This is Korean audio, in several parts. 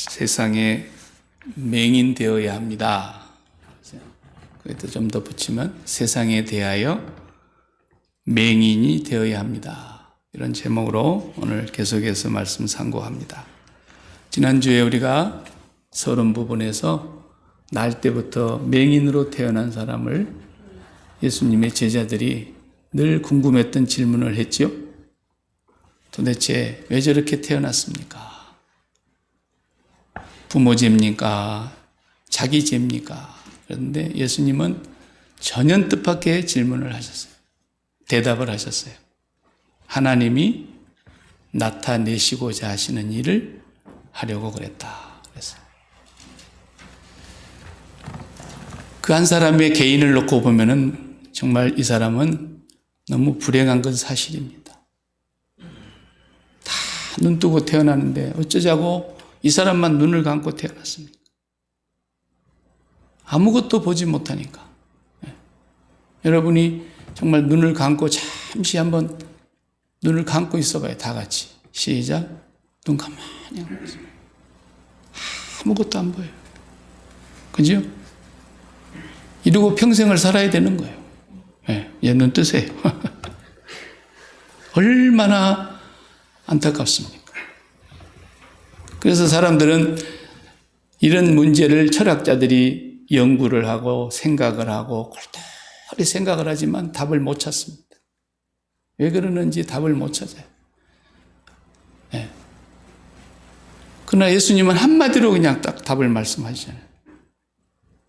세상에 맹인되어야 합니다. 그것도 좀 더 붙이면 세상에 대하여 맹인이 되어야 합니다. 이런 제목으로 오늘 계속해서 말씀 상고합니다. 지난주에 우리가 서론 부분에서 날 때부터 맹인으로 태어난 사람을 예수님의 제자들이 늘 궁금했던 질문을 했죠. 도대체 왜 저렇게 태어났습니까? 부모 죄입니까? 자기 죄입니까? 그런데 예수님은 전혀 뜻밖의 질문을 하셨어요. 대답을 하셨어요. 하나님이 나타내시고자 하시는 일을 하려고 그랬다. 그랬어요. 그 한 사람의 개인을 놓고 보면은 정말 이 사람은 너무 불행한 건 사실입니다. 다 눈 뜨고 태어나는데 어쩌자고 이 사람만 눈을 감고 태어났습니까? 아무것도 보지 못하니까. 여러분이 정말 눈을 감고 잠시 한번 눈을 감고 있어봐요. 다 같이. 시작. 눈 가만히 하고 있어요. 아무것도 안 보여요. 그죠? 이러고 평생을 살아야 되는 거예요. 얘 눈 뜨세요. 얼마나 안타깝습니까? 그래서 사람들은 이런 문제를 철학자들이 연구를 하고 생각을 하고 골똘히 생각을 하지만 답을 못 찾습니다. 왜 그러는지 답을 못 찾아요. 그러나 예수님은 한마디로 그냥 딱 답을 말씀하시잖아요.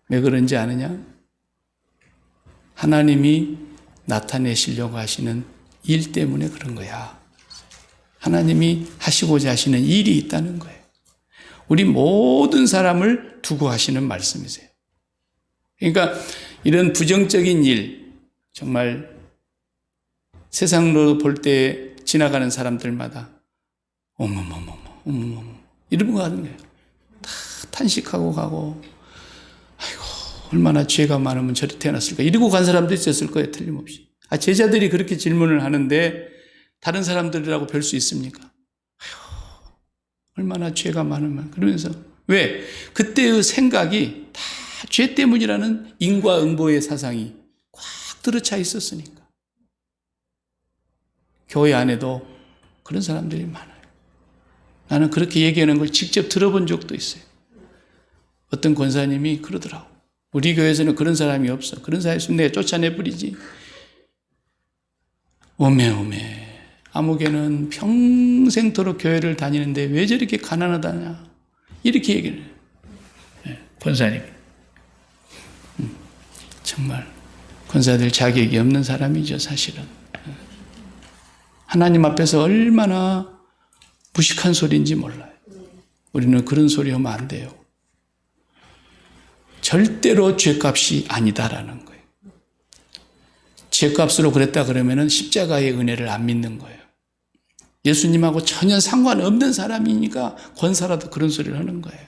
왜 그런지 아느냐? 하나님이 나타내시려고 하시는 일 때문에 그런 거야. 하나님이 하시고자 하시는 일이 있다는 거예요. 우리 모든 사람을 두고 하시는 말씀이세요. 그러니까 이런 부정적인 일, 정말 세상으로 볼 때 지나가는 사람들마다 어머머머머 이러고 가는 거예요. 다 탄식하고 가고 아이고 얼마나 죄가 많으면 저리 태어났을까 이러고 간 사람도 있었을 거예요. 틀림없이. 제자들이 그렇게 질문을 하는데 다른 사람들이라고 별 수 있습니까? 아이고 얼마나 죄가 많으면. 그러면서 왜? 그때의 생각이 다 죄 때문이라는 인과응보의 사상이 꽉 들어차 있었으니까. 교회 안에도 그런 사람들이 많아요. 나는 그렇게 얘기하는 걸 직접 들어본 적도 있어요. 어떤 권사님이 그러더라고. 우리 교회에서는 그런 사람이 없어. 그런 사람이 있으면 내가 쫓아내버리지. 오메 아무개는 평생토록 교회를 다니는데 왜 저렇게 가난하다냐 이렇게 얘기를 해요. 권사님. 정말 권사들 자격이 없는 사람이죠. 사실은. 하나님 앞에서 얼마나 무식한 소리인지 몰라요. 우리는 그런 소리 하면 안 돼요. 절대로 죄값이 아니다라는 거예요. 죄값으로 그랬다 그러면은 십자가의 은혜를 안 믿는 거예요. 예수님하고 전혀 상관없는 사람이니까 권사라도 그런 소리를 하는 거예요.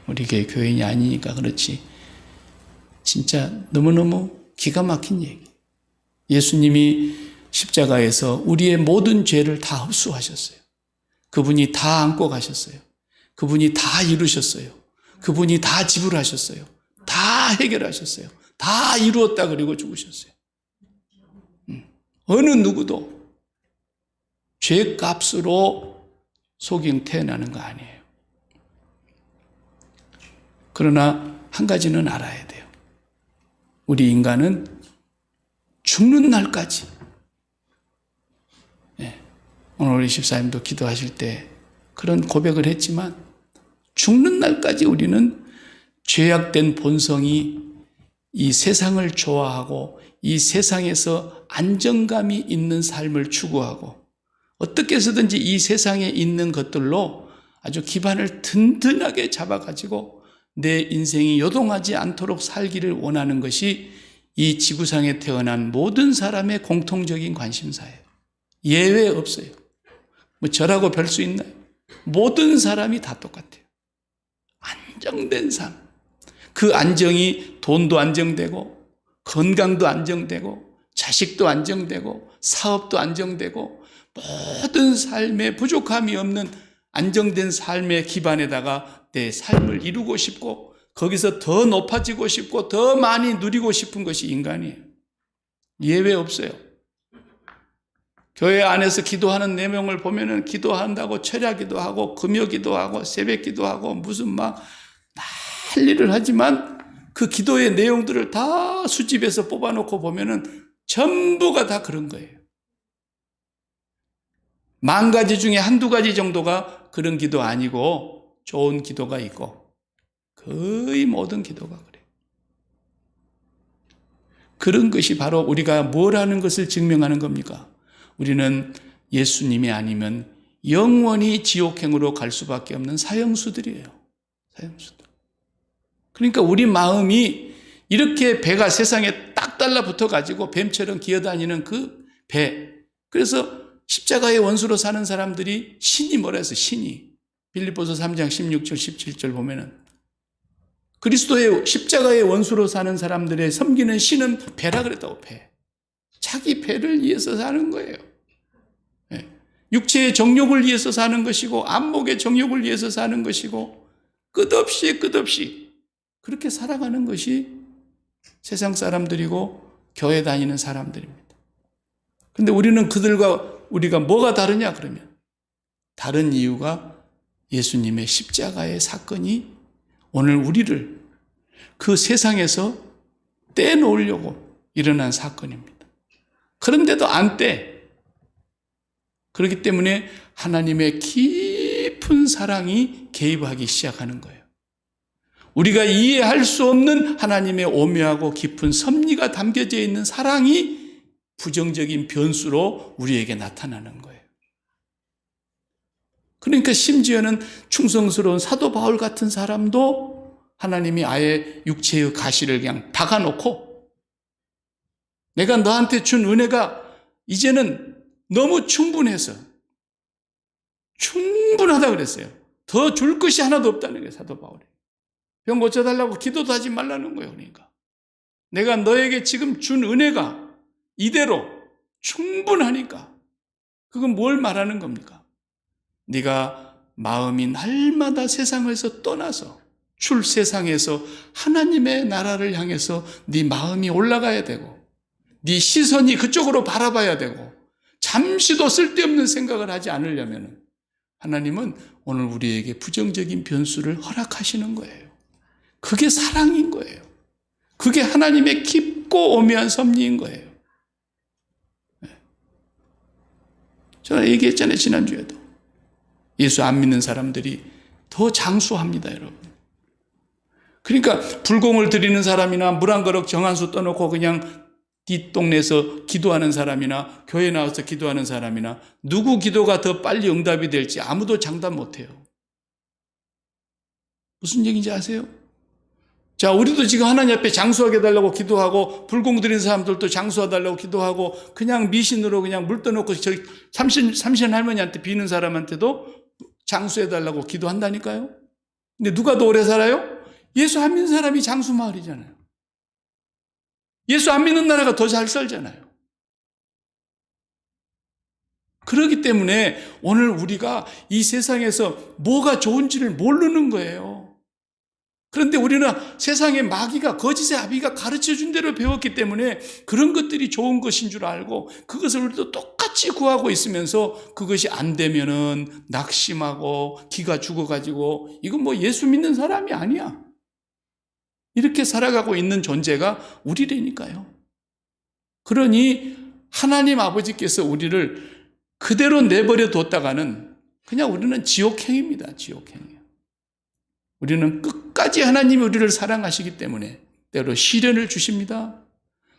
우리 교인이 아니니까 그렇지. 진짜 너무너무 기가 막힌 얘기. 예수님이 십자가에서 우리의 모든 죄를 다 흡수하셨어요. 그분이 다 안고 가셨어요. 그분이 다 이루셨어요. 그분이 다 지불하셨어요. 다 해결하셨어요. 다 이루었다 그리고 죽으셨어요. 어느 누구도 죄값으로 속임 태어나는 거 아니에요. 그러나 한 가지는 알아야 돼요. 우리 인간은 죽는 날까지. 오늘 우리 집사님도 기도하실 때 그런 고백을 했지만 죽는 날까지 우리는 죄악된 본성이 이 세상을 좋아하고 이 세상에서 안정감이 있는 삶을 추구하고 어떻게 해서든지 이 세상에 있는 것들로 아주 기반을 든든하게 잡아가지고 내 인생이 요동하지 않도록 살기를 원하는 것이 이 지구상에 태어난 모든 사람의 공통적인 관심사예요. 예외 없어요. 뭐 저라고 별 수 있나요? 모든 사람이 다 똑같아요. 안정된 삶. 그 안정이 돈도 안정되고 건강도 안정되고 자식도 안정되고 사업도 안정되고 모든 삶에 부족함이 없는 안정된 삶의 기반에다가 내 삶을 이루고 싶고 거기서 더 높아지고 싶고 더 많이 누리고 싶은 것이 인간이에요. 예외 없어요. 교회 안에서 기도하는 내용을 보면은 기도한다고 철야기도 하고 금요기도 하고 새벽기도 하고 무슨 막 난리를 하지만 그 기도의 내용들을 다 수집해서 뽑아놓고 보면은 전부가 다 그런 거예요. 10,000가지 중에 한두 가지 정도가 그런 기도 아니고 좋은 기도가 있고 거의 모든 기도가 그래요. 그런 것이 바로 우리가 뭘 하는 것을 증명하는 겁니까? 우리는 예수님이 아니면 영원히 지옥행으로 갈 수밖에 없는 사형수들이에요. 사형수들. 그러니까 우리 마음이 이렇게 배가 세상에 딱 달라붙어 가지고 뱀처럼 기어다니는 그 배. 그래서 십자가의 원수로 사는 사람들이 신이 뭐라 해서 신이 빌립보서 3장 16절 17절 보면은 그리스도의 십자가의 원수로 사는 사람들의 섬기는 신은 배라 그랬다고. 배. 자기 배를 위해서 사는 거예요. 육체의 정욕을 위해서 사는 것이고 안목의 정욕을 위해서 사는 것이고 끝없이 그렇게 살아가는 것이 세상 사람들이고 교회 다니는 사람들입니다. 그런데 우리는 그들과 우리가 뭐가 다르냐 그러면 다른 이유가 예수님의 십자가의 사건이 오늘 우리를 그 세상에서 떼놓으려고 일어난 사건입니다. 그런데도 안 떼. 그렇기 때문에 하나님의 깊은 사랑이 개입하기 시작하는 거예요. 우리가 이해할 수 없는 하나님의 오묘하고 깊은 섭리가 담겨져 있는 사랑이 부정적인 변수로 우리에게 나타나는 거예요. 그러니까 심지어는 충성스러운 사도 바울 같은 사람도 하나님이 아예 육체의 가시를 그냥 박아놓고 내가 너한테 준 은혜가 이제는 너무 충분해서 충분하다 그랬어요. 더 줄 것이 하나도 없다는 거예요. 사도 바울이. 병 고쳐달라고 기도도 하지 말라는 거예요. 그러니까 내가 너에게 지금 준 은혜가 이대로 충분하니까 그건 뭘 말하는 겁니까? 네가 마음이 날마다 세상에서 떠나서 출 세상에서 하나님의 나라를 향해서 네 마음이 올라가야 되고 네 시선이 그쪽으로 바라봐야 되고 잠시도 쓸데없는 생각을 하지 않으려면 하나님은 오늘 우리에게 부정적인 변수를 허락하시는 거예요. 그게 사랑인 거예요. 그게 하나님의 깊고 오묘한 섭리인 거예요. 제가 얘기했잖아요. 지난주에도. 예수 안 믿는 사람들이 더 장수합니다. 여러분. 그러니까 불공을 드리는 사람이나 물 한 그릇 정한수 떠놓고 그냥 뒷동네에서 기도하는 사람이나 교회 나와서 기도하는 사람이나 누구 기도가 더 빨리 응답이 될지 아무도 장담 못해요. 무슨 얘기인지 아세요? 자, 우리도 지금 하나님 앞에 장수하게 해달라고 기도하고 불공 드리는 사람들도 장수해달라고 기도하고 그냥 미신으로 그냥 물 떠놓고 저기 삼신 할머니한테 비는 사람한테도 장수해달라고 기도한다니까요. 근데 누가 더 오래 살아요? 예수 안 믿는 사람이 장수 마을이잖아요. 예수 안 믿는 나라가 더 잘 살잖아요. 그렇기 때문에 오늘 우리가 이 세상에서 뭐가 좋은지를 모르는 거예요. 그런데 우리는 세상의 마귀가 거짓의 아비가 가르쳐준 대로 배웠기 때문에 그런 것들이 좋은 것인 줄 알고 그것을 우리도 똑같이 구하고 있으면서 그것이 안 되면은 낙심하고 기가 죽어가지고 이건 뭐 예수 믿는 사람이 아니야. 이렇게 살아가고 있는 존재가 우리라니까요. 그러니 하나님 아버지께서 우리를 그대로 내버려 뒀다가는 그냥 우리는 지옥행입니다. 지옥행이에요. 우리는 끝까지 하나님이 우리를 사랑하시기 때문에 때로 시련을 주십니다.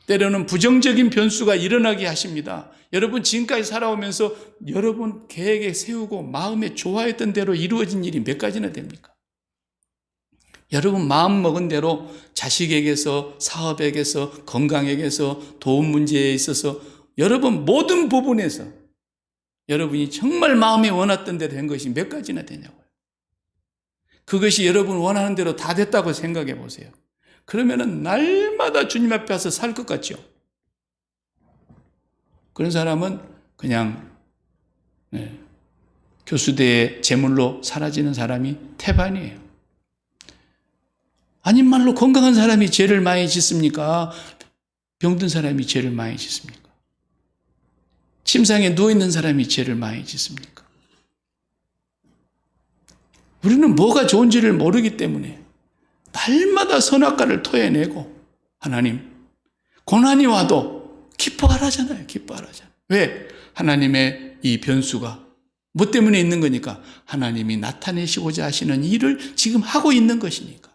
때로는 부정적인 변수가 일어나게 하십니다. 여러분 지금까지 살아오면서 여러분 계획에 세우고 마음에 좋아했던 대로 이루어진 일이 몇 가지나 됩니까? 여러분 마음 먹은 대로 자식에게서 사업에게서 건강에게서 돈 문제에 있어서 여러분 모든 부분에서 여러분이 정말 마음에 원했던 대로 된 것이 몇 가지나 되냐고요. 그것이 여러분 원하는 대로 다 됐다고 생각해 보세요. 그러면은 날마다 주님 앞에 와서 살 것 같죠. 그런 사람은 그냥 교수대의 제물로 사라지는 사람이 태반이에요. 아닌 말로 건강한 사람이 죄를 많이 짓습니까? 병든 사람이 죄를 많이 짓습니까? 침상에 누워있는 사람이 죄를 많이 짓습니까? 우리는 뭐가 좋은지를 모르기 때문에 날마다 선악과를 토해내고 하나님, 고난이 와도 기뻐하라잖아요. 기뻐하라잖아요. 왜? 하나님의 이 변수가 뭐 때문에 있는 거니까? 하나님이 나타내시고자 하시는 일을 지금 하고 있는 것이니까.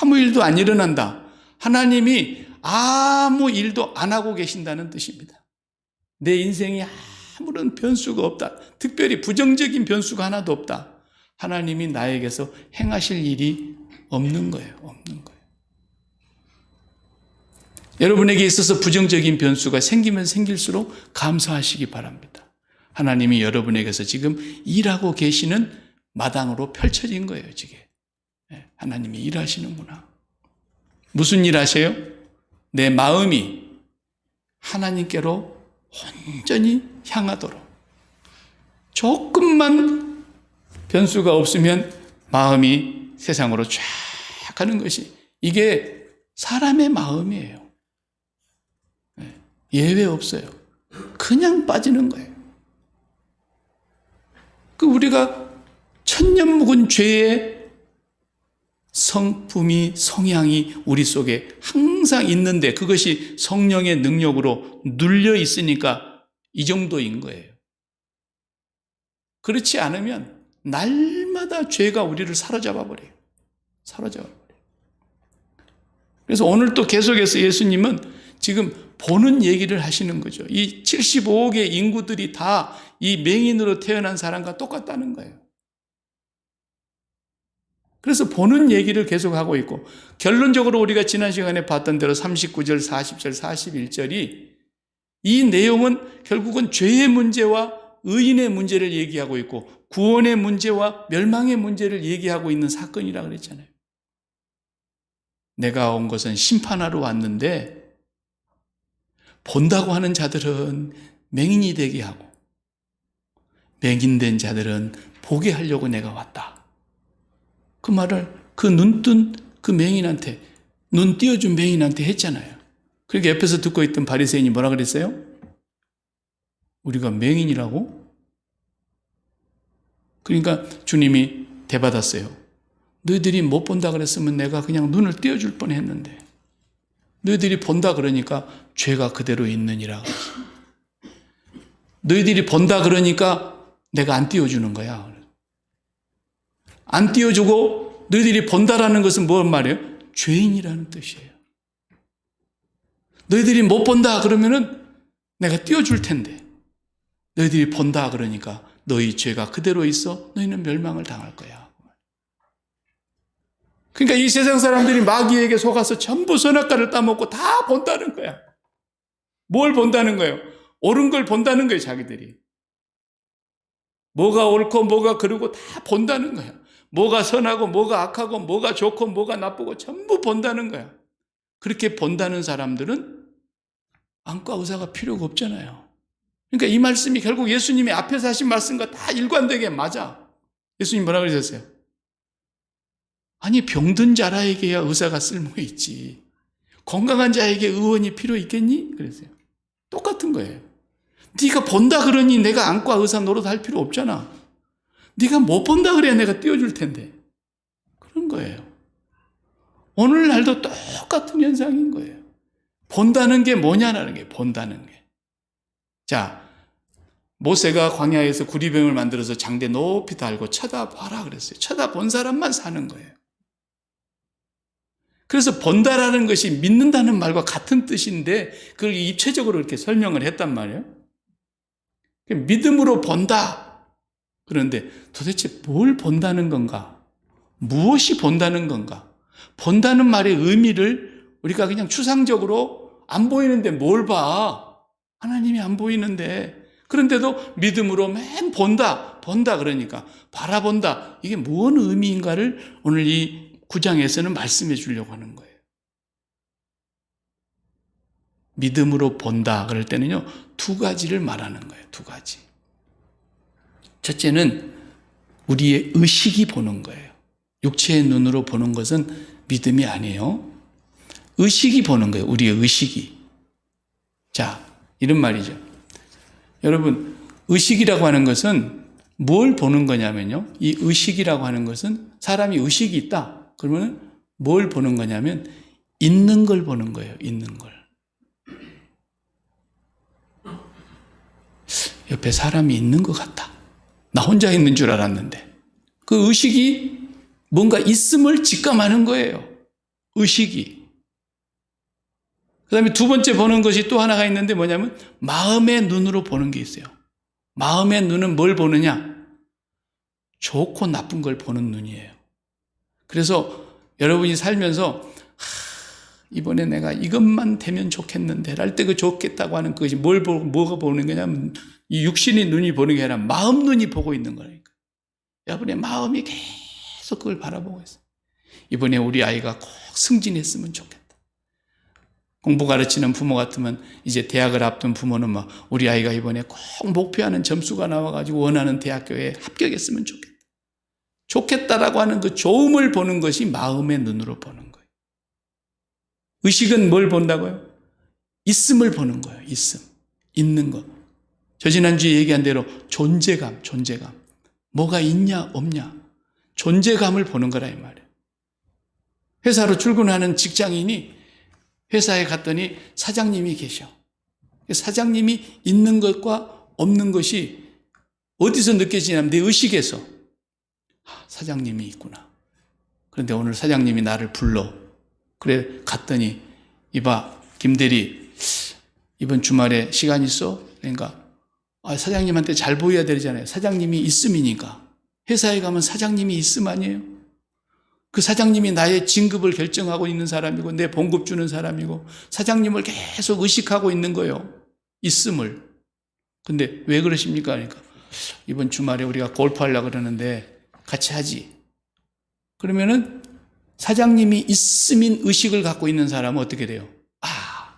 아무 일도 안 일어난다. 하나님이 아무 일도 안 하고 계신다는 뜻입니다. 내 인생에 아무런 변수가 없다. 특별히 부정적인 변수가 하나도 없다. 하나님이 나에게서 행하실 일이 없는 거예요. 없는 거예요. 여러분에게 있어서 부정적인 변수가 생기면 생길수록 감사하시기 바랍니다. 하나님이 여러분에게서 지금 일하고 계시는 마당으로 펼쳐진 거예요, 지금. 하나님이 일하시는구나. 무슨 일 하세요? 내 마음이 하나님께로 온전히 향하도록. 조금만 변수가 없으면 마음이 세상으로 쫙 가는 것이, 이게 사람의 마음이에요. 예외 없어요. 그냥 빠지는 거예요. 우리가 천년 묵은 죄의 성품이, 성향이 우리 속에 항상 있는데 그것이 성령의 능력으로 눌려 있으니까 이 정도인 거예요. 그렇지 않으면 날마다 죄가 우리를 사로잡아 버려요. 사로잡아 버려요. 그래서 오늘 또 계속해서 예수님은 지금 보는 얘기를 하시는 거죠. 이 75억의 인구들이 다 이 맹인으로 태어난 사람과 똑같다는 거예요. 그래서 보는 얘기를 계속하고 있고, 결론적으로 우리가 지난 시간에 봤던 대로 39절, 40절, 41절이 이 내용은 결국은 죄의 문제와 의인의 문제를 얘기하고 있고 구원의 문제와 멸망의 문제를 얘기하고 있는 사건이라고 그랬잖아요. 내가 온 것은 심판하러 왔는데 본다고 하는 자들은 맹인이 되게 하고 맹인된 자들은 보게 하려고 내가 왔다. 그 말을 그 눈뜬 그 맹인한테, 눈 띄워준 맹인한테 했잖아요. 그러니까 옆에서 듣고 있던 바리새인이 뭐라 그랬어요? 우리가 맹인이라고? 그러니까 주님이 대받았어요. 너희들이 못 본다 그랬으면 내가 그냥 눈을 띄워줄 뻔했는데 너희들이 본다 그러니까 죄가 그대로 있느니라. 너희들이 본다 그러니까 내가 안 띄워주는 거야. 안 띄워주고 너희들이 본다라는 것은 뭔 말이에요? 죄인이라는 뜻이에요. 너희들이 못 본다 그러면은 내가 띄워줄 텐데 너희들이 본다 그러니까 너희 죄가 그대로 있어 너희는 멸망을 당할 거야. 그러니까 이 세상 사람들이 마귀에게 속아서 전부 선악과를 따먹고 다 본다는 거야. 뭘 본다는 거예요? 옳은 걸 본다는 거예요, 자기들이. 뭐가 옳고 뭐가 그르고 다 본다는 거야. 뭐가 선하고 뭐가 악하고 뭐가 좋고 뭐가 나쁘고 전부 본다는 거야. 그렇게 본다는 사람들은 안과 의사가 필요가 없잖아요. 그러니까 이 말씀이 결국 예수님이 앞에서 하신 말씀과 다 일관되게 맞아. 예수님 뭐라 그러셨어요? 아니 병든 자라에게야 의사가 쓸모있지 건강한 자에게 의원이 필요 있겠니? 그랬어요. 똑같은 거예요. 네가 본다 그러니 내가 안과 의사 노릇할 필요 없잖아. 네가 못 본다 그래야 내가 띄워줄 텐데. 그런 거예요. 오늘날도 똑같은 현상인 거예요. 본다는 게 뭐냐라는 게, 본다는 게. 자, 모세가 광야에서 구리뱀을 만들어서 장대 높이 달고 쳐다봐라 그랬어요. 쳐다본 사람만 사는 거예요. 그래서 본다라는 것이 믿는다는 말과 같은 뜻인데 그걸 입체적으로 이렇게 설명을 했단 말이에요. 믿음으로 본다. 그런데 도대체 뭘 본다는 건가? 무엇이 본다는 건가? 본다는 말의 의미를 우리가 그냥 추상적으로 안 보이는데 뭘 봐? 하나님이 안 보이는데. 그런데도 믿음으로 맨 본다 그러니까 바라본다. 이게 뭔 의미인가를 오늘 이 9장에서는 말씀해 주려고 하는 거예요. 믿음으로 본다 그럴 때는요, 두 가지를 말하는 거예요. 두 가지. 첫째는 우리의 의식이 보는 거예요. 육체의 눈으로 보는 것은 믿음이 아니에요. 의식이 보는 거예요. 우리의 의식이. 자, 이런 말이죠. 여러분, 의식이라고 하는 것은 뭘 보는 거냐면요. 이 의식이라고 하는 것은 사람이 의식이 있다. 그러면 뭘 보는 거냐면 있는 걸 보는 거예요. 있는 걸. 옆에 사람이 있는 것 같다. 나 혼자 있는 줄 알았는데. 그 의식이 뭔가 있음을 직감하는 거예요. 의식이. 그 다음에 두 번째 보는 것이 또 하나가 있는데 뭐냐면 마음의 눈으로 보는 게 있어요. 마음의 눈은 뭘 보느냐? 좋고 나쁜 걸 보는 눈이에요. 그래서 여러분이 살면서 이번에 내가 이것만 되면 좋겠는데 할 때 그 좋겠다고 하는 그것이 뭐가 보는 거냐면 이 육신의 눈이 보는 게 아니라 마음 눈이 보고 있는 거라니까. 여러분의 마음이 계속 그걸 바라보고 있어요. 이번에 우리 아이가 꼭 승진했으면 좋겠다. 공부 가르치는 부모 같으면 이제 대학을 앞둔 부모는 막 우리 아이가 이번에 꼭 목표하는 점수가 나와가지고 원하는 대학교에 합격했으면 좋겠다. 좋겠다라고 하는 그 좋음을 보는 것이 마음의 눈으로 보는 거예요. 의식은 뭘 본다고요? 있음을 보는 거예요. 있음. 있는 것. 저 지난주에 얘기한 대로 존재감. 뭐가 있냐 없냐. 존재감을 보는 거라 이 말이에요. 회사로 출근하는 직장인이 회사에 갔더니 사장님이 계셔. 사장님이 있는 것과 없는 것이 어디서 느껴지냐면 내 의식에서 사장님이 있구나. 그런데 오늘 사장님이 나를 불러. 그래 갔더니 이봐 김대리 이번 주말에 시간 있어? 그러니까 사장님한테 잘 보여야 되잖아요. 사장님이 있음이니까. 회사에 가면 사장님이 있음 아니에요? 그 사장님이 나의 진급을 결정하고 있는 사람이고 내 봉급 주는 사람이고 사장님을 계속 의식하고 있는 거예요. 있음을. 근데 왜 그러십니까? 그러니까 이번 주말에 우리가 골프하려고 그러는데 같이 하지. 그러면은 사장님이 있음인 의식을 갖고 있는 사람은 어떻게 돼요?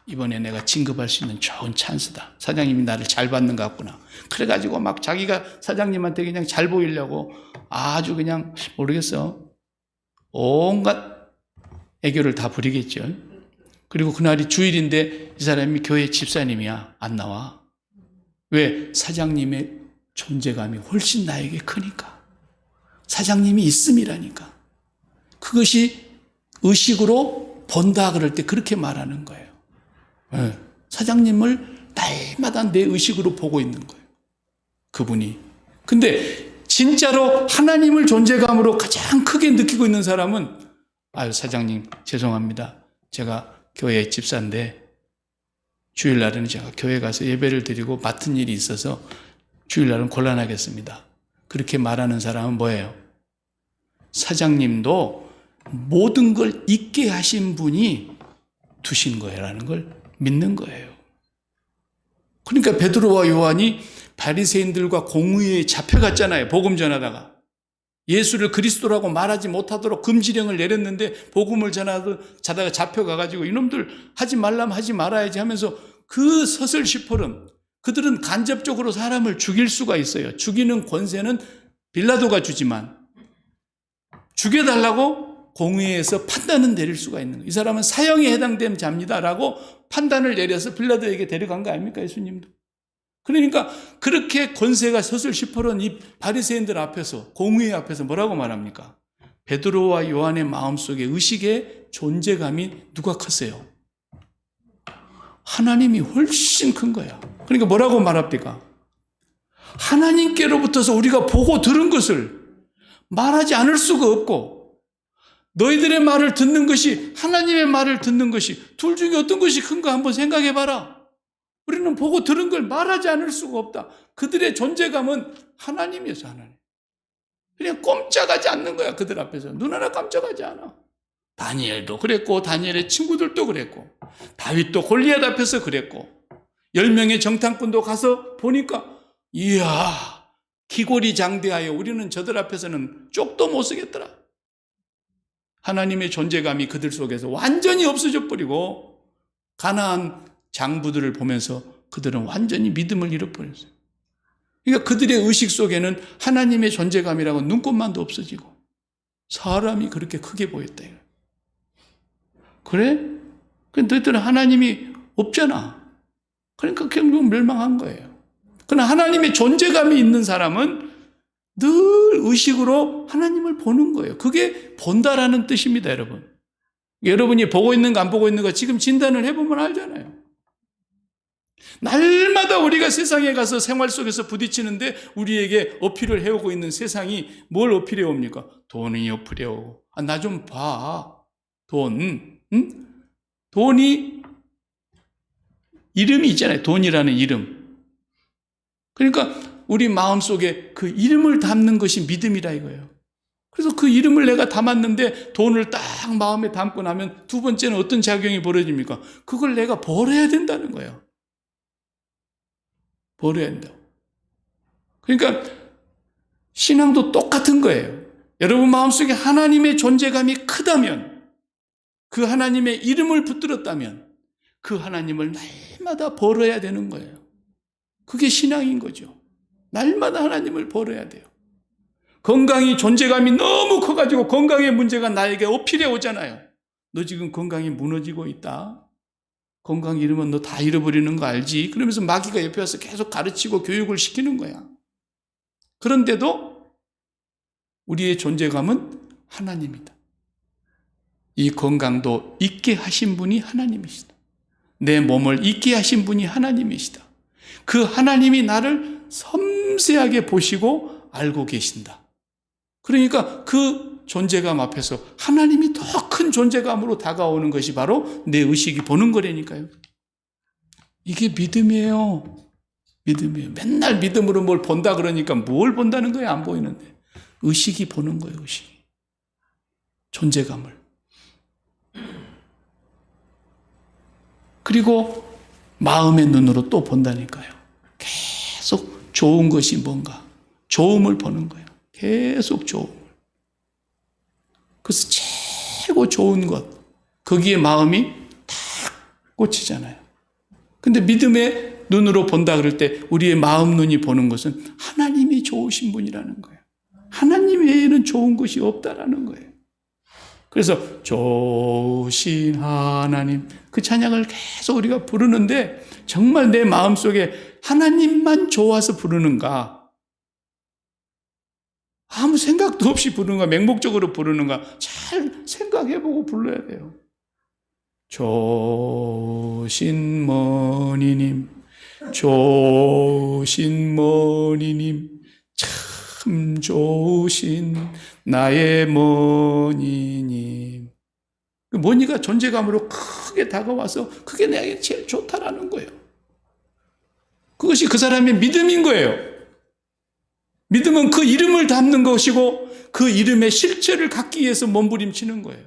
이번에 내가 진급할 수 있는 좋은 찬스다. 사장님이 나를 잘 받는 것 같구나. 그래가지고 막 자기가 사장님한테 그냥 잘 보이려고 아주 그냥 모르겠어. 온갖 애교를 다 부리겠죠. 그리고 그날이 주일인데 이 사람이 교회 집사님이야. 안 나와. 왜? 사장님의 존재감이 훨씬 나에게 크니까. 사장님이 있음이라니까. 그것이 의식으로 본다 그럴 때 그렇게 말하는 거예요. 사장님을 날마다 내 의식으로 보고 있는 거예요. 그분이. 근데 진짜로 하나님을 존재감으로 가장 크게 느끼고 있는 사람은 사장님 죄송합니다. 제가 교회 집사인데 주일날은 제가 교회 가서 예배를 드리고 맡은 일이 있어서 주일날은 곤란하겠습니다. 그렇게 말하는 사람은 뭐예요? 사장님도 모든 걸 있게 하신 분이 두신 거라는 걸 믿는 거예요. 그러니까 베드로와 요한이 바리새인들과 공의에 잡혀갔잖아요. 복음 전하다가. 예수를 그리스도라고 말하지 못하도록 금지령을 내렸는데 복음을 전하다가 잡혀가가지고 이놈들 하지 말라면 하지 말아야지 하면서 그 서슬시퍼름 그들은 간접적으로 사람을 죽일 수가 있어요. 죽이는 권세는 빌라도가 주지만 죽여달라고 공의에서 판단은 내릴 수가 있는 거예요. 이 사람은 사형에 해당된 자입니다라고 판단을 내려서 빌라도에게 데려간 거 아닙니까? 예수님도. 그러니까 그렇게 권세가 서슬시퍼런 이 바리새인들 앞에서 공의 앞에서 뭐라고 말합니까? 베드로와 요한의 마음속에 의식의 존재감이 누가 컸어요? 하나님이 훨씬 큰 거야. 그러니까 뭐라고 말합니까? 하나님께로부터서 우리가 보고 들은 것을 말하지 않을 수가 없고 너희들의 말을 듣는 것이 하나님의 말을 듣는 것이 둘 중에 어떤 것이 큰가 한번 생각해 봐라. 우리는 보고 들은 걸 말하지 않을 수가 없다. 그들의 존재감은 하나님이었어. 하나님. 그냥 꼼짝하지 않는 거야. 그들 앞에서. 눈 하나 깜짝하지 않아. 다니엘도 그랬고 다니엘의 친구들도 그랬고 다윗도 골리앗 앞에서 그랬고 10명의 정탐꾼도 가서 보니까 이야 기골이 장대하여 우리는 저들 앞에서는 쪽도 못 쓰겠더라. 하나님의 존재감이 그들 속에서 완전히 없어져 버리고 가나안 장부들을 보면서 그들은 완전히 믿음을 잃어버렸어요. 그러니까 그들의 의식 속에는 하나님의 존재감이라고 눈꽃만도 없어지고 사람이 그렇게 크게 보였다. 그래? 너희들은 하나님이 없잖아. 그러니까 결국 멸망한 거예요. 그러나 하나님의 존재감이 있는 사람은 늘 의식으로 하나님을 보는 거예요. 그게 본다라는 뜻입니다, 여러분. 여러분이 보고 있는가 안 보고 있는가 지금 진단을 해보면 알잖아요. 날마다 우리가 세상에 가서 생활 속에서 부딪히는데 우리에게 어필을 해오고 있는 세상이 뭘 어필해 옵니까? 돈이 어필해 오고. 나 좀 봐. 돈. 응? 돈이 이름이 있잖아요. 돈이라는 이름. 그러니까 우리 마음속에 그 이름을 담는 것이 믿음이라 이거예요. 그래서 그 이름을 내가 담았는데 돈을 딱 마음에 담고 나면 두 번째는 어떤 작용이 벌어집니까? 그걸 내가 벌어야 된다는 거예요. 벌어야 된다고. 그러니까 신앙도 똑같은 거예요. 여러분 마음속에 하나님의 존재감이 크다면, 그 하나님의 이름을 붙들었다면 그 하나님을 날마다 벌어야 되는 거예요. 그게 신앙인 거죠. 날마다 하나님을 벌어야 돼요. 건강이 존재감이 너무 커가지고 건강의 문제가 나에게 어필해 오잖아요. 너 지금 건강이 무너지고 있다. 건강 잃으면 너 다 잃어버리는 거 알지? 그러면서 마귀가 옆에 와서 계속 가르치고 교육을 시키는 거야. 그런데도 우리의 존재감은 하나님이다. 이 건강도 있게 하신 분이 하나님이시다. 내 몸을 있게 하신 분이 하나님이시다. 그 하나님이 나를 섬세하게 보시고 알고 계신다. 그러니까 그 존재감 앞에서 하나님이 더 큰 존재감으로 다가오는 것이 바로 내 의식이 보는 거라니까요. 이게 믿음이에요. 믿음이에요. 맨날 믿음으로 뭘 본다 그러니까 뭘 본다는 거예요? 안 보이는데. 의식이 보는 거예요. 의식이. 존재감을. 그리고 마음의 눈으로 또 본다니까요. 계속 좋은 것이 뭔가. 좋음을 보는 거예요. 계속 좋음을. 그래서 최고 좋은 것, 거기에 마음이 탁 꽂히잖아요. 근데 믿음의 눈으로 본다 그럴 때 우리의 마음 눈이 보는 것은 하나님이 좋으신 분이라는 거예요. 하나님 외에는 좋은 것이 없다라는 거예요. 그래서 좋으신 하나님, 그 찬양을 계속 우리가 부르는데 정말 내 마음속에 하나님만 좋아서 부르는가? 아무 생각도 없이 부르는가? 맹목적으로 부르는가? 잘 생각해보고 불러야 돼요. 좋으신 머니님, 좋으신 머니님, 참 좋으신 나의 머니님. 그 머니가 존재감으로 크게 다가와서 그게 내게 제일 좋다라는 거예요. 그것이 그 사람의 믿음인 거예요. 믿음은 그 이름을 담는 것이고 그 이름의 실체를 갖기 위해서 몸부림치는 거예요.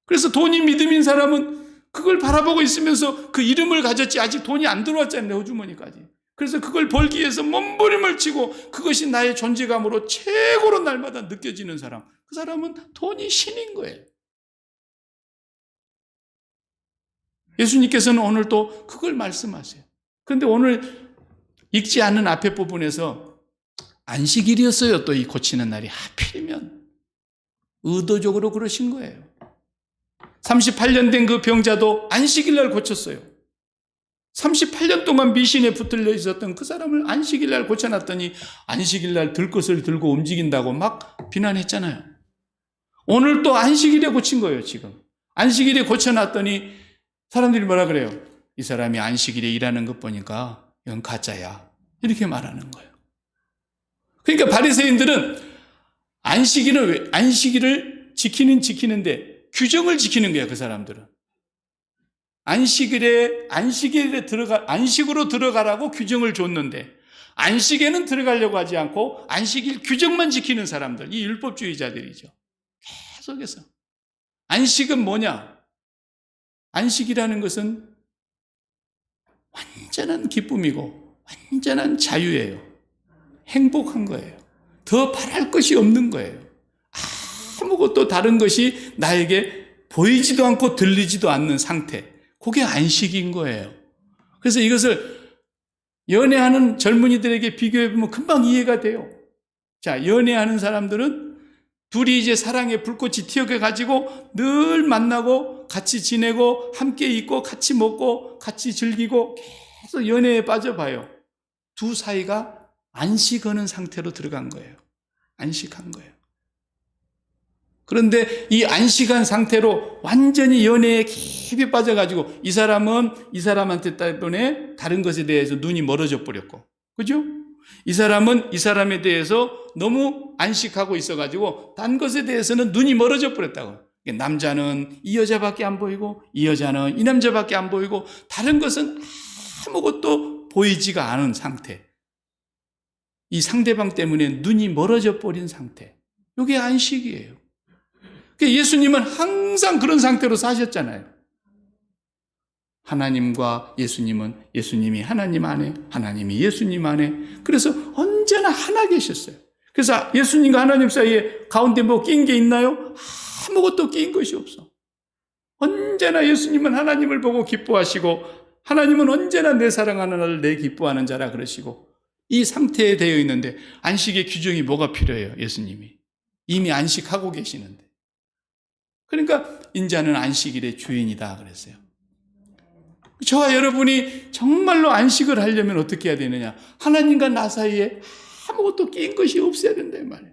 그래서 돈이 믿음인 사람은 그걸 바라보고 있으면서 그 이름을 가졌지 아직 돈이 안 들어왔잖아요. 호주머니까지. 그래서 그걸 벌기 위해서 몸부림을 치고 그것이 나의 존재감으로 최고로 날마다 느껴지는 사람. 그 사람은 돈이 신인 거예요. 예수님께서는 오늘 또 그걸 말씀하세요. 그런데 오늘 읽지 않은 앞에 부분에서 안식일이었어요. 또 이 고치는 날이 하필이면 의도적으로 그러신 거예요. 38년 된 그 병자도 안식일 날 고쳤어요. 38년 동안 미신에 붙들려 있었던 그 사람을 안식일 날 고쳐놨더니 안식일 날 들 것을 들고 움직인다고 막 비난했잖아요. 오늘 또 안식일에 고친 거예요. 지금 안식일에 고쳐놨더니 사람들이 뭐라 그래요? 이 사람이 안식일에 일하는 것 보니까 이건 가짜야. 이렇게 말하는 거예요. 그러니까 바리새인들은 안식일을 지키는데 규정을 지키는 거야. 그 사람들은 안식일에 안식으로 들어가라고 규정을 줬는데 안식에는 들어가려고 하지 않고 안식일 규정만 지키는 사람들, 이 율법주의자들이죠. 계속해서 안식은 뭐냐? 안식이라는 것은 완전한 기쁨이고 완전한 자유예요. 행복한 거예요. 더 바랄 것이 없는 거예요. 아무것도 다른 것이 나에게 보이지도 않고 들리지도 않는 상태. 그게 안식인 거예요. 그래서 이것을 연애하는 젊은이들에게 비교해보면 금방 이해가 돼요. 자, 연애하는 사람들은 둘이 이제 사랑의 불꽃이 튀어가지고 늘 만나고 같이 지내고 함께 있고 같이 먹고 같이 즐기고 계속 연애에 빠져봐요. 두 사이가 안식하는 상태로 들어간 거예요. 안식한 거예요. 그런데 이 안식한 상태로 완전히 연애에 깊이 빠져가지고 이 사람은 이 사람한테 때문에 다른 것에 대해서 눈이 멀어져 버렸고, 그죠? 이 사람은 이 사람에 대해서 너무 안식하고 있어가지고 딴 것에 대해서는 눈이 멀어져 버렸다고. 남자는 이 여자밖에 안 보이고 이 여자는 이 남자밖에 안 보이고 다른 것은 아무것도 보이지가 않은 상태. 이 상대방 때문에 눈이 멀어져 버린 상태. 이게 안식이에요. 예수님은 항상 그런 상태로 사셨잖아요. 하나님과 예수님은 예수님이 하나님 안에, 하나님이 예수님 안에. 그래서 언제나 하나 계셨어요. 그래서 예수님과 하나님 사이에 가운데 뭐 낀 게 있나요? 아무것도 낀 것이 없어. 언제나 예수님은 하나님을 보고 기뻐하시고 하나님은 언제나 내 사랑하는 아들 내 기뻐하는 자라 그러시고 이 상태에 되어 있는데 안식의 규정이 뭐가 필요해요? 예수님이 이미 안식하고 계시는데. 그러니까 인자는 안식일의 주인이다 그랬어요. 저와 여러분이 정말로 안식을 하려면 어떻게 해야 되느냐? 하나님과 나 사이에 아무것도 끼인 것이 없어야 된단 말이에요.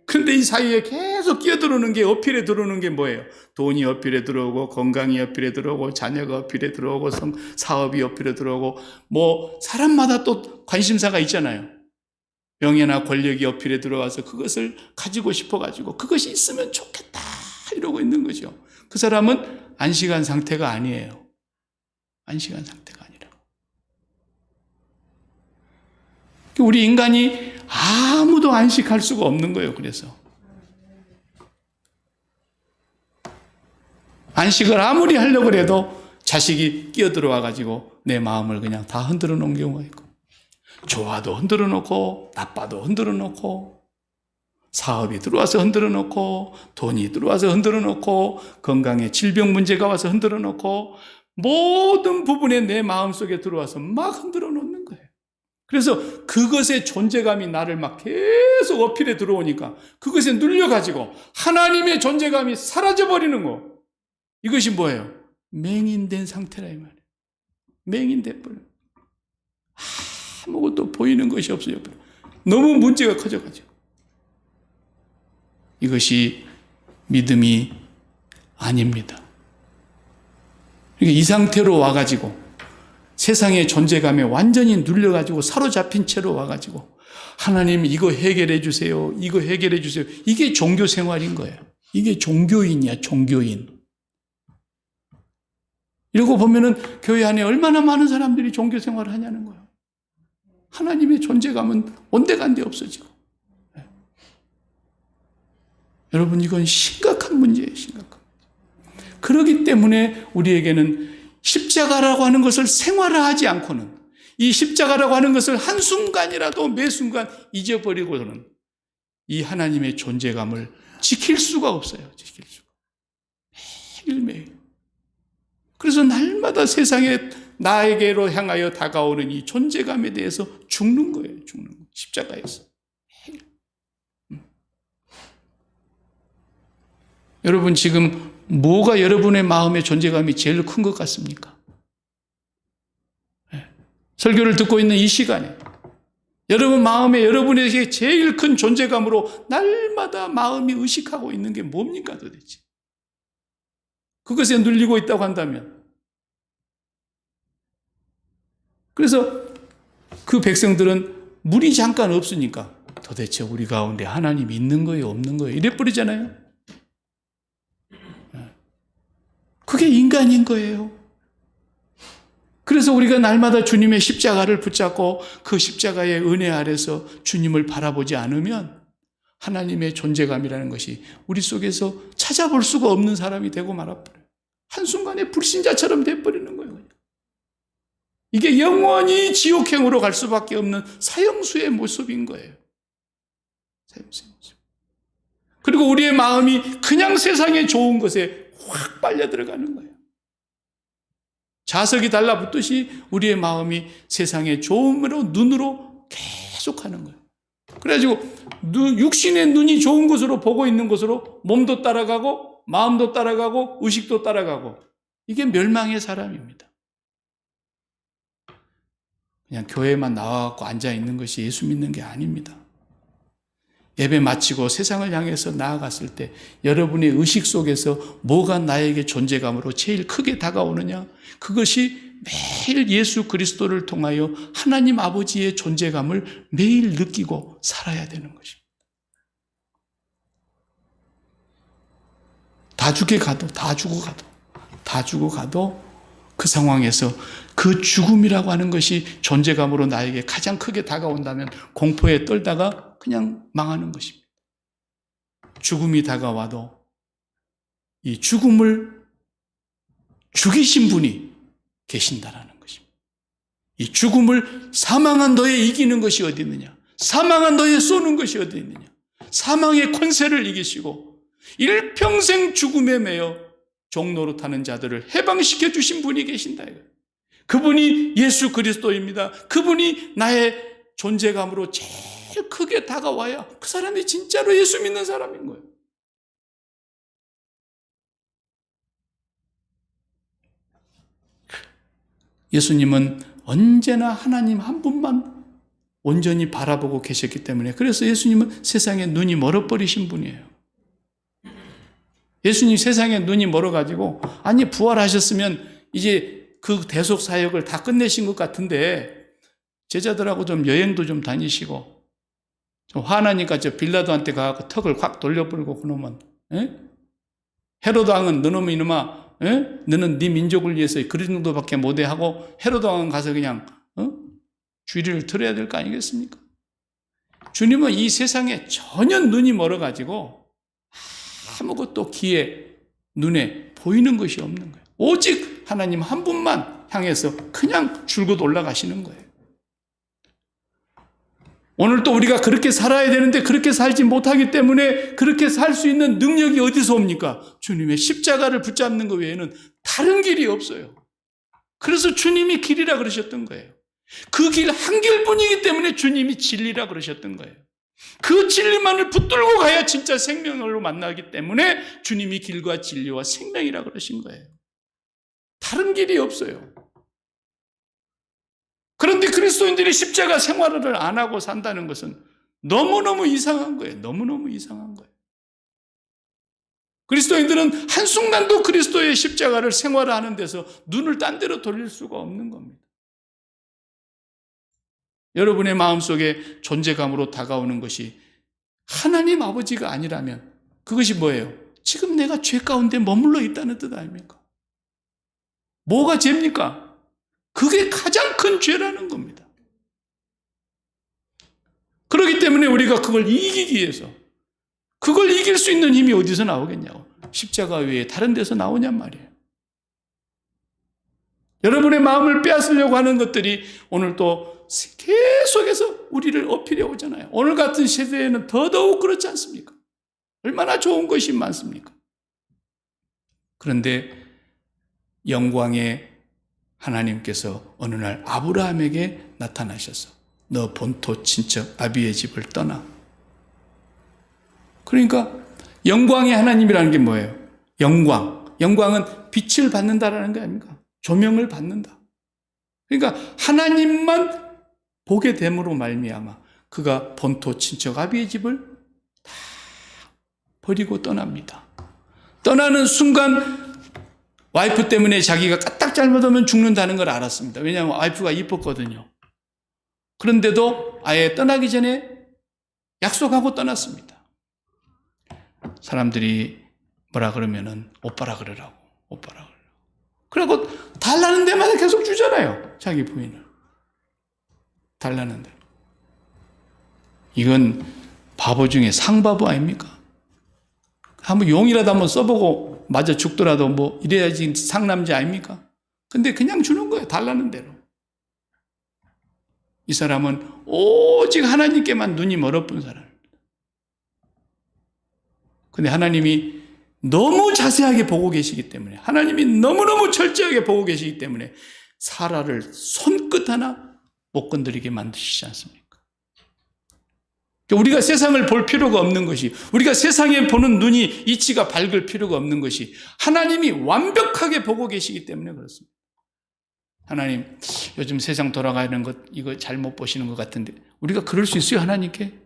그런데 이 사이에 계속 끼어들어오는 게, 어필에 들어오는 게 뭐예요? 돈이 어필에 들어오고, 건강이 어필에 들어오고, 자녀가 어필에 들어오고, 사업이 어필에 들어오고, 뭐 사람마다 또 관심사가 있잖아요. 명예나 권력이 어필에 들어와서 그것을 가지고 싶어가지고 그것이 있으면 좋겠다 이러고 있는 거죠. 그 사람은 안식한 상태가 아니에요. 안식한 상태가 아니라고. 우리 인간이 아무도 안식할 수가 없는 거예요. 그래서 안식을 아무리 하려고 해도 자식이 끼어들어와 가지고 내 마음을 그냥 다 흔들어 놓은 경우가 있고, 좋아도 흔들어 놓고 나빠도 흔들어 놓고, 사업이 들어와서 흔들어 놓고, 돈이 들어와서 흔들어 놓고, 건강에 질병 문제가 와서 흔들어 놓고, 모든 부분에 내 마음속에 들어와서 막 흔들어 놓는 거예요. 그래서 그것의 존재감이 나를 막 계속 어필에 들어오니까 그것에 눌려가지고 하나님의 존재감이 사라져버리는 거. 이것이 뭐예요? 맹인된 상태라 이 말이에요. 맹인돼 버려요. 아무것도 보이는 것이 없어요. 너무 문제가 커져가지고. 이것이 믿음이 아닙니다. 이 상태로 와가지고 세상의 존재감에 완전히 눌려가지고 사로잡힌 채로 와가지고 하나님 이거 해결해 주세요. 이거 해결해 주세요. 이게 종교 생활인 거예요. 이게 종교인이야, 종교인. 이러고 보면은 교회 안에 얼마나 많은 사람들이 종교 생활을 하냐는 거예요. 하나님의 존재감은 온데간데 없어지고. 네. 여러분, 이건 심각한 문제예요, 심각한 문제. 그렇기 때문에 우리에게는 십자가라고 하는 것을 생활화하지 않고는, 이 십자가라고 하는 것을 한순간이라도 매 순간 잊어버리고는 이 하나님의 존재감을 지킬 수가 없어요. 지킬 수가. 매일매일. 그래서 날마다 세상에 나에게로 향하여 다가오는 이 존재감에 대해서 죽는 거예요. 죽는 거예요. 십자가에서. 여러분, 지금 뭐가 여러분의 마음의 존재감이 제일 큰 것 같습니까? 네. 설교를 듣고 있는 이 시간에 여러분 마음에 여러분에게 제일 큰 존재감으로 날마다 마음이 의식하고 있는 게 뭡니까 도대체? 그것에 눌리고 있다고 한다면. 그래서 그 백성들은 물이 잠깐 없으니까 도대체 우리 가운데 하나님이 있는 거예요, 없는 거예요? 이래버리잖아요. 그게 인간인 거예요. 그래서 우리가 날마다 주님의 십자가를 붙잡고 그 십자가의 은혜 아래서 주님을 바라보지 않으면 하나님의 존재감이라는 것이 우리 속에서 찾아볼 수가 없는 사람이 되고 말아버려요. 한순간에 불신자처럼 돼버리는 거예요. 이게 영원히 지옥행으로 갈 수밖에 없는 사형수의 모습인 거예요. 사형수의 모습. 그리고 우리의 마음이 그냥 세상에 좋은 것에 확 빨려 들어가는 거예요. 자석이 달라붙듯이 우리의 마음이 세상의 좋음으로 눈으로 계속 하는 거예요. 그래가지고 육신의 눈이 좋은 것으로 보고 있는 것으로 몸도 따라가고 마음도 따라가고 의식도 따라가고, 이게 멸망의 사람입니다. 그냥 교회만 나와갖고 앉아있는 것이 예수 믿는 게 아닙니다. 예배 마치고 세상을 향해서 나아갔을 때 여러분의 의식 속에서 뭐가 나에게 존재감으로 제일 크게 다가오느냐? 그것이 매일 예수 그리스도를 통하여 하나님 아버지의 존재감을 매일 느끼고 살아야 되는 것입니다. 다 죽고 가도 그 상황에서 그 죽음이라고 하는 것이 존재감으로 나에게 가장 크게 다가온다면 공포에 떨다가 그냥 망하는 것입니다. 죽음이 다가와도 이 죽음을 죽이신 분이 계신다라는 것입니다. 이 죽음을 사망한 너에 이기는 것이 어디 있느냐? 사망한 너에 쏘는 것이 어디 있느냐? 사망의 권세를 이기시고 일평생 죽음에 매여 종로로 타는 자들을 해방시켜 주신 분이 계신다. 그분이 예수 그리스도입니다. 그분이 나의 존재감으로 제일 크게 다가와야 그 사람이 진짜로 예수 믿는 사람인 거예요. 예수님은 언제나 하나님 한 분만 온전히 바라보고 계셨기 때문에, 그래서 예수님은 세상에 눈이 멀어버리신 분이에요. 예수님 세상에 눈이 멀어가지고, 아니 부활하셨으면 이제 그 대속 사역을 다 끝내신 것 같은데 제자들하고 좀 여행도 좀 다니시고, 좀 화나니까 저 빌라도한테 가서 턱을 확 돌려버리고, 그놈은 헤로드 왕은 너놈이 이놈아, 너는 네 민족을 위해서 그 정도밖에 못해 하고 헤로드 왕은 가서 그냥 주의를 들어야 될 거 아니겠습니까? 주님은 이 세상에 전혀 눈이 멀어가지고 아무것도 귀에 눈에 보이는 것이 없는 거예요. 오직 하나님 한 분만 향해서 그냥 줄곧 올라가시는 거예요. 오늘 또 우리가 그렇게 살아야 되는데 그렇게 살지 못하기 때문에 그렇게 살 수 있는 능력이 어디서 옵니까? 주님의 십자가를 붙잡는 것 외에는 다른 길이 없어요. 그래서 주님이 길이라 그러셨던 거예요. 그 길 한 길뿐이기 때문에 주님이 진리라 그러셨던 거예요. 그 진리만을 붙들고 가야 진짜 생명으로 만나기 때문에 주님이 길과 진리와 생명이라 그러신 거예요. 다른 길이 없어요. 그런데 그리스도인들이 십자가 생활을 안 하고 산다는 것은 너무너무 이상한 거예요. 너무너무 이상한 거예요. 그리스도인들은 한순간도 그리스도의 십자가를 생활하는 데서 눈을 딴 데로 돌릴 수가 없는 겁니다. 여러분의 마음속에 존재감으로 다가오는 것이 하나님 아버지가 아니라면 그것이 뭐예요? 지금 내가 죄 가운데 머물러 있다는 뜻 아닙니까? 뭐가 죄입니까? 그게 가장 큰 죄라는 겁니다. 그렇기 때문에 우리가 그걸 이기기 위해서, 그걸 이길 수 있는 힘이 어디서 나오겠냐고. 십자가 외에 다른 데서 나오냔 말이에요. 여러분의 마음을 빼앗으려고 하는 것들이 오늘 또 계속해서 우리를 어필해 오잖아요. 오늘 같은 시대에는 더더욱 그렇지 않습니까? 얼마나 좋은 것이 많습니까? 그런데 영광의 하나님께서 어느 날 아브라함에게 나타나셔서 너 본토 친척 아비의 집을 떠나. 그러니까 영광의 하나님이라는 게 뭐예요? 영광은 빛을 받는다라는 거 아닙니까? 조명을 받는다. 그러니까 하나님만 보게 됨으로 말미암아 그가 본토 친척 아비의 집을 다 버리고 떠납니다. 떠나는 순간 와이프 때문에 자기가 까딱 잘못하면 죽는다는 걸 알았습니다. 왜냐하면 와이프가 이뻤거든요. 그런데도 아예 떠나기 전에 약속하고 떠났습니다. 사람들이 뭐라 그러면은 오빠라 그러라고. 그리고 달라는 데마다 계속 주잖아요. 자기 부인을. 달라는 대로. 이건 바보 중에 상바보 아닙니까? 한번 용이라도 한번 써보고 맞아 죽더라도 뭐 이래야지 상남자 아닙니까? 근데 그냥 주는 거예요. 달라는 대로. 이 사람은 오직 하나님께만 눈이 멀어본 사람입니다. 근데 하나님이 너무 자세하게 보고 계시기 때문에, 하나님이 너무너무 철저하게 보고 계시기 때문에 사라를 손끝 하나 못 건드리게 만드시지 않습니까? 우리가 세상을 볼 필요가 없는 것이, 우리가 세상에 보는 눈이 이치가 밝을 필요가 없는 것이 하나님이 완벽하게 보고 계시기 때문에 그렇습니다. 하나님, 요즘 세상 돌아가는 것 이거 잘못 보시는 것 같은데 우리가 그럴 수 있어요? 하나님께?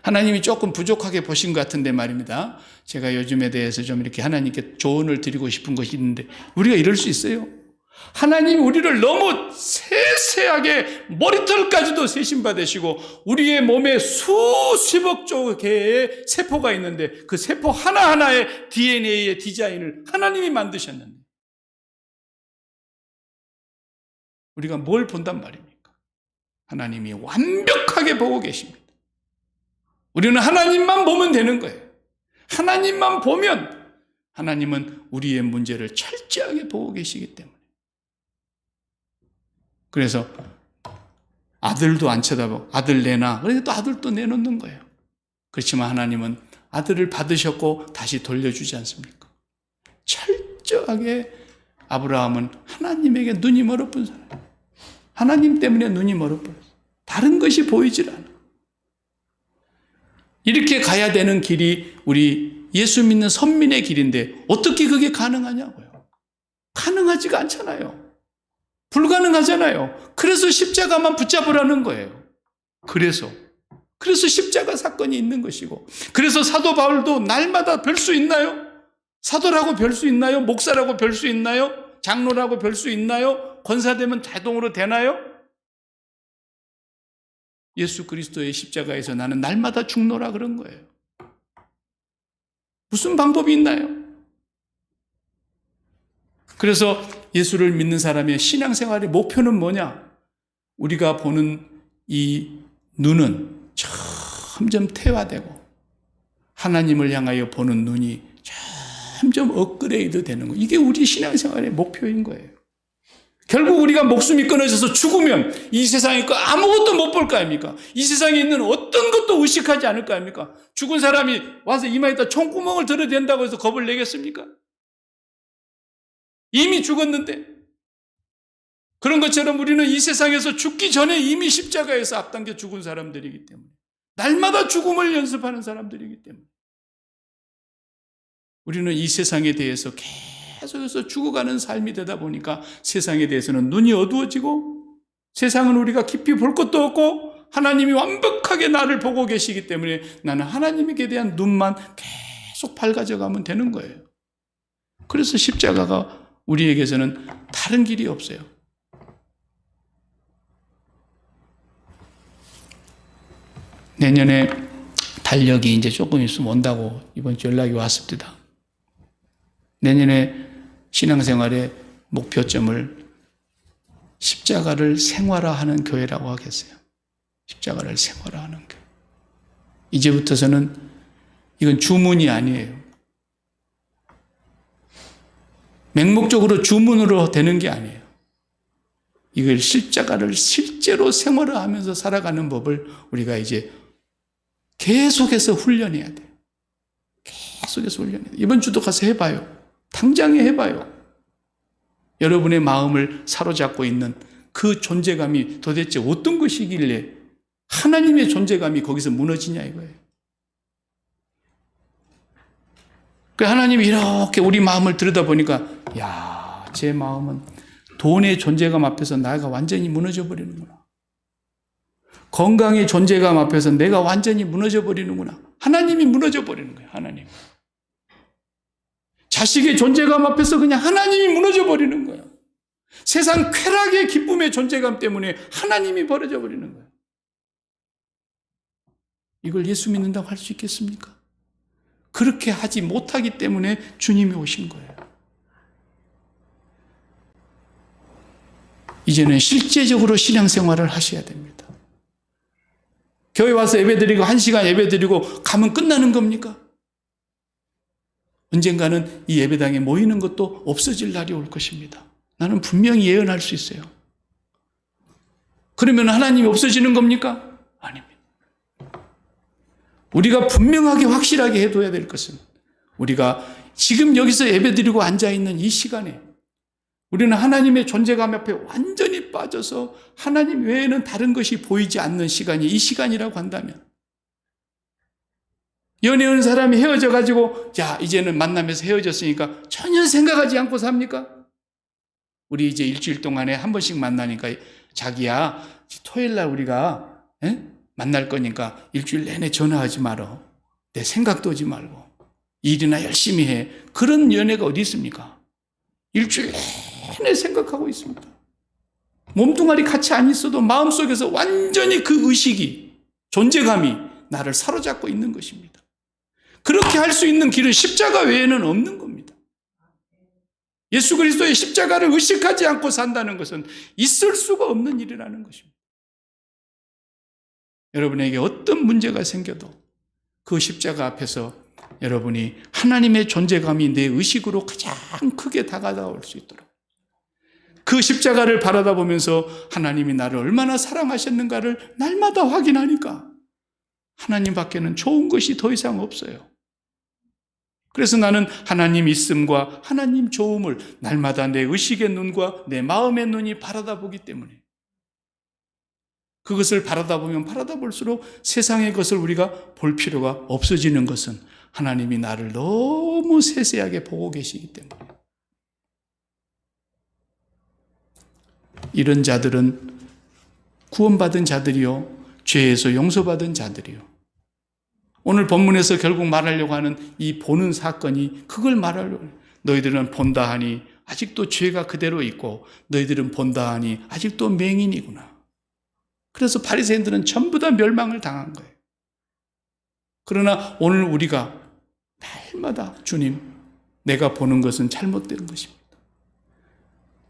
하나님이 조금 부족하게 보신 것 같은데 말입니다. 제가 요즘에 대해서 좀 이렇게 하나님께 조언을 드리고 싶은 것이 있는데 우리가 이럴 수 있어요? 하나님이 우리를 너무 세세하게 머리털까지도 세심받으시고 우리의 몸에 수십억 조 개의 세포가 있는데 그 세포 하나하나의 DNA의 디자인을 하나님이 만드셨는데 우리가 뭘 본단 말입니까? 하나님이 완벽하게 보고 계십니다. 우리는 하나님만 보면 되는 거예요. 하나님만 보면 하나님은 우리의 문제를 철저하게 보고 계시기 때문에. 그래서 아들도 안 쳐다보고 아들 내놔. 그래서 또 아들 또 내놓는 거예요. 그렇지만 하나님은 아들을 받으셨고 다시 돌려주지 않습니까? 철저하게 아브라함은 하나님에게 눈이 멀어본 사람. 하나님 때문에 눈이 멀어버렸어요. 다른 것이 보이질 않아. 이렇게 가야 되는 길이 우리 예수 믿는 선민의 길인데 어떻게 그게 가능하냐고요. 가능하지가 않잖아요. 불가능하잖아요. 그래서 십자가만 붙잡으라는 거예요. 그래서 십자가 사건이 있는 것이고, 그래서 사도 바울도 날마다 별 수 있나요? 사도라고 별 수 있나요? 목사라고 별 수 있나요? 장로라고 별 수 있나요? 권사되면 자동으로 되나요? 예수 그리스도의 십자가에서 나는 날마다 죽노라 그런 거예요. 무슨 방법이 있나요? 그래서 예수를 믿는 사람의 신앙생활의 목표는 뭐냐? 우리가 보는 이 눈은 점점 퇴화되고 하나님을 향하여 보는 눈이 점점 업그레이드 되는 거예요. 이게 우리 신앙생활의 목표인 거예요. 결국 우리가 목숨이 끊어져서 죽으면 이 세상에 거 아무것도 못 볼 거 아닙니까? 이 세상에 있는 어떤 것도 의식하지 않을 거 아닙니까? 죽은 사람이 와서 이마에다 총구멍을 들어댄다고 해서 겁을 내겠습니까? 이미 죽었는데. 그런 것처럼 우리는 이 세상에서 죽기 전에 이미 십자가에서 앞당겨 죽은 사람들이기 때문에, 날마다 죽음을 연습하는 사람들이기 때문에 우리는 이 세상에 대해서 계속해서 죽어가는 삶이 되다 보니까 세상에 대해서는 눈이 어두워지고, 세상은 우리가 깊이 볼 것도 없고 하나님이 완벽하게 나를 보고 계시기 때문에 나는 하나님에게 대한 눈만 계속 밝아져 가면 되는 거예요. 그래서 십자가가 우리에게서는 다른 길이 없어요. 내년에 달력이 이제 조금 있으면 온다고 이번 주 연락이 왔습니다. 내년에 신앙생활의 목표점을 십자가를 생활화하는 교회라고 하겠어요. 십자가를 생활화하는 교회. 이제부터서는 이건 주문이 아니에요. 맹목적으로 주문으로 되는 게 아니에요. 이걸 십자가를 실제로 생활화하면서 살아가는 법을 우리가 이제 계속해서 훈련해야 돼요. 계속해서 훈련해야 돼요. 이번 주도 가서 해봐요. 당장에 해봐요. 여러분의 마음을 사로잡고 있는 그 존재감이 도대체 어떤 것이길래 하나님의 존재감이 거기서 무너지냐 이거예요. 그 하나님이 이렇게 우리 마음을 들여다보니까 야, 제 마음은 돈의 존재감 앞에서 나가 완전히 무너져 버리는구나. 건강의 존재감 앞에서 내가 완전히 무너져 버리는구나. 하나님이 무너져 버리는 거예요. 하나님. 자식의 존재감 앞에서 그냥 하나님이 무너져 버리는 거예요. 세상 쾌락의 기쁨의 존재감 때문에 하나님이 버려져 버리는 거예요. 이걸 예수 믿는다고 할 수 있겠습니까? 그렇게 하지 못하기 때문에 주님이 오신 거예요. 이제는 실제적으로 신앙생활을 하셔야 됩니다. 교회 와서 예배드리고 1시간 예배드리고 가면 끝나는 겁니까? 언젠가는 이 예배당에 모이는 것도 없어질 날이 올 것입니다. 나는 분명히 예언할 수 있어요. 그러면 하나님이 없어지는 겁니까? 아닙니다. 우리가 분명하게 확실하게 해둬야 될 것은 우리가 지금 여기서 예배드리고 앉아있는 이 시간에 우리는 하나님의 존재감 앞에 완전히 빠져서 하나님 외에는 다른 것이 보이지 않는 시간이 이 시간이라고 한다면, 연애하는 사람이 헤어져가지고 자 이제는 만나면서 헤어졌으니까 전혀 생각하지 않고 삽니까? 우리 이제 일주일 동안에 한 번씩 만나니까 자기야 토요일날 우리가 만날 거니까 일주일 내내 전화하지 말어. 내 생각도 하지 말고 일이나 열심히 해. 그런 연애가 어디 있습니까? 일주일 내내 생각하고 있습니다. 몸뚱아리 같이 안 있어도 마음속에서 완전히 그 의식이, 존재감이 나를 사로잡고 있는 것입니다. 그렇게 할 수 있는 길은 십자가 외에는 없는 겁니다. 예수 그리스도의 십자가를 의식하지 않고 산다는 것은 있을 수가 없는 일이라는 것입니다. 여러분에게 어떤 문제가 생겨도 그 십자가 앞에서 여러분이 하나님의 존재감이 내 의식으로 가장 크게 다가올 수 있도록, 그 십자가를 바라다 보면서 하나님이 나를 얼마나 사랑하셨는가를 날마다 확인하니까 하나님 밖에는 좋은 것이 더 이상 없어요. 그래서 나는 하나님 있음과 하나님 좋음을 날마다 내 의식의 눈과 내 마음의 눈이 바라다 보기 때문에, 그것을 바라다 보면 바라다 볼수록 세상의 것을 우리가 볼 필요가 없어지는 것은 하나님이 나를 너무 세세하게 보고 계시기 때문에. 이런 자들은 구원받은 자들이요, 죄에서 용서받은 자들이요. 오늘 본문에서 결국 말하려고 하는 이 보는 사건이 그걸 말하려고 해요. 너희들은 본다 하니 아직도 죄가 그대로 있고 너희들은 본다 하니 아직도 맹인이구나. 그래서 바리새인들은 전부 다 멸망을 당한 거예요. 그러나 오늘 우리가 날마다 주님, 내가 보는 것은 잘못된 것입니다.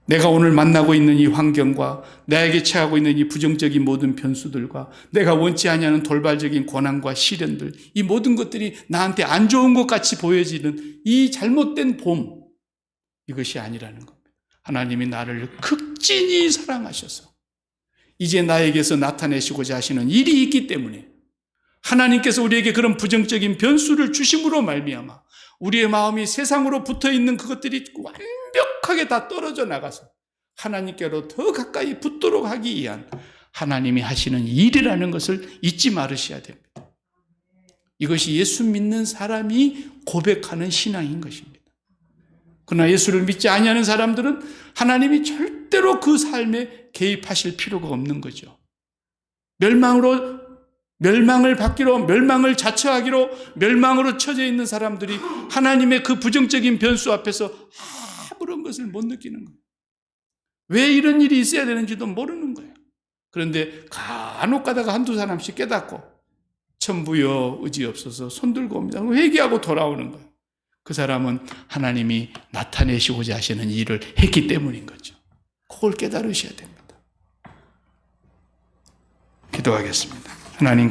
내가 오늘 만나고 있는 이 환경과 나에게 처하고 있는 이 부정적인 모든 변수들과 내가 원치 아니하는 돌발적인 고난과 시련들, 이 모든 것들이 나한테 안 좋은 것 같이 보여지는 이 잘못된 봄, 이것이 아니라는 겁니다. 하나님이 나를 극진히 사랑하셔서 이제 나에게서 나타내시고자 하시는 일이 있기 때문에, 하나님께서 우리에게 그런 부정적인 변수를 주심으로 말미암아 우리의 마음이 세상으로 붙어있는 그것들이 완벽하게 다 떨어져 나가서 하나님께로 더 가까이 붙도록 하기 위한 하나님이 하시는 일이라는 것을 잊지 말으셔야 됩니다. 이것이 예수 믿는 사람이 고백하는 신앙인 것입니다. 그러나 예수를 믿지 아니하는 사람들은 하나님이 절대로 그 삶에 개입하실 필요가 없는 거죠. 멸망을 받기로, 멸망을 자처하기로, 멸망으로 처져 있는 사람들이 하나님의 그 부정적인 변수 앞에서 아무런 것을 못 느끼는 거예요. 왜 이런 일이 있어야 되는지도 모르는 거예요. 그런데 간혹 가다가 한두 사람씩 깨닫고 천부여 의지없어서 손들고 옵니다. 회개하고 돌아오는 거예요. 그 사람은 하나님이 나타내시고자 하시는 일을 했기 때문인 거죠. 그걸 깨달으셔야 됩니다. 기도하겠습니다. 하나님,